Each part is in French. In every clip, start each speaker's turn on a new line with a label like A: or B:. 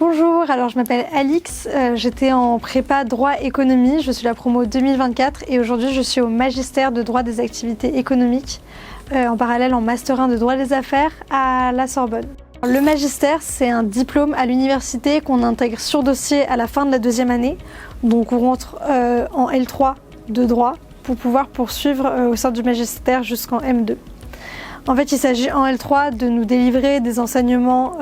A: Bonjour, alors je m'appelle Alix, j'étais en prépa droit économie, je suis la promo 2024 et aujourd'hui je suis au magistère de droit des activités économiques, en parallèle en master 1 de droit des affaires à la Sorbonne. Le magistère, c'est un diplôme à l'université qu'on intègre sur dossier à la fin de la deuxième année, donc on rentre en L3 de droit pour pouvoir poursuivre au sein du magistère jusqu'en M2. En fait, il s'agit en L3 de nous délivrer des enseignements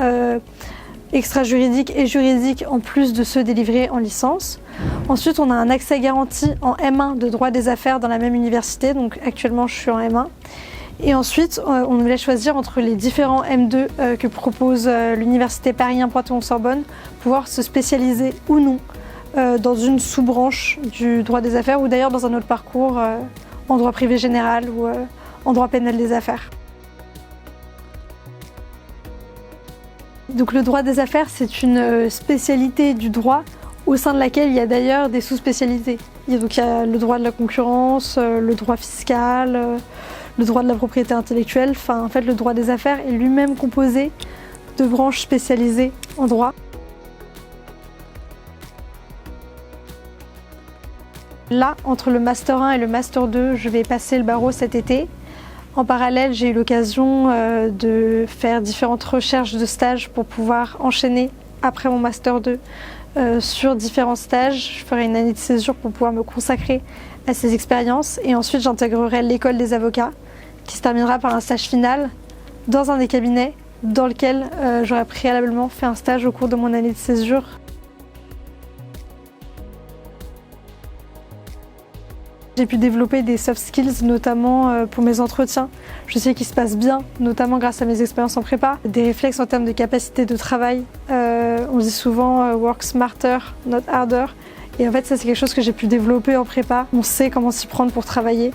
A: extra-juridiques et juridiques en plus de ceux délivrés en licence. Ensuite, on a un accès garanti en M1 de droit des affaires dans la même université, donc actuellement je suis en M1. Et ensuite, on nous laisse choisir entre les différents M2 que propose l'université Paris 1 Panthéon-Sorbonne, pouvoir se spécialiser ou non dans une sous-branche du droit des affaires ou d'ailleurs dans un autre parcours en droit privé général ou en droit pénal des affaires. Donc le droit des affaires, c'est une spécialité du droit au sein de laquelle il y a d'ailleurs des sous-spécialités. Il y a le droit de la concurrence, le droit fiscal, le droit de la propriété intellectuelle. Enfin, en fait, le droit des affaires est lui-même composé de branches spécialisées en droit. Là, entre le Master 1 et le Master 2, je vais passer le barreau cet été. En parallèle, j'ai eu l'occasion de faire différentes recherches de stages pour pouvoir enchaîner après mon Master 2 sur différents stages. Je ferai une année de césure pour pouvoir me consacrer à ces expériences et ensuite j'intégrerai l'école des avocats qui se terminera par un stage final dans un des cabinets dans lequel j'aurai préalablement fait un stage au cours de mon année de césure. J'ai pu développer des soft skills, notamment pour mes entretiens. Je sais qu'ils se passent bien, notamment grâce à mes expériences en prépa. Des réflexes en termes de capacité de travail. On dit souvent work smarter, not harder. Et en fait, ça c'est quelque chose que j'ai pu développer en prépa. On sait comment s'y prendre pour travailler.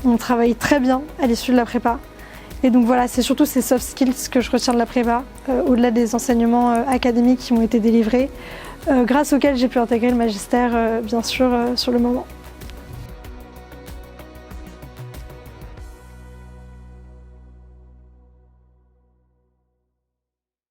A: On travaille très bien à l'issue de la prépa. Et donc voilà, c'est surtout ces soft skills que je retiens de la prépa, au-delà des enseignements académiques qui m'ont été délivrés, grâce auxquels j'ai pu intégrer le magistère, bien sûr, sur le moment.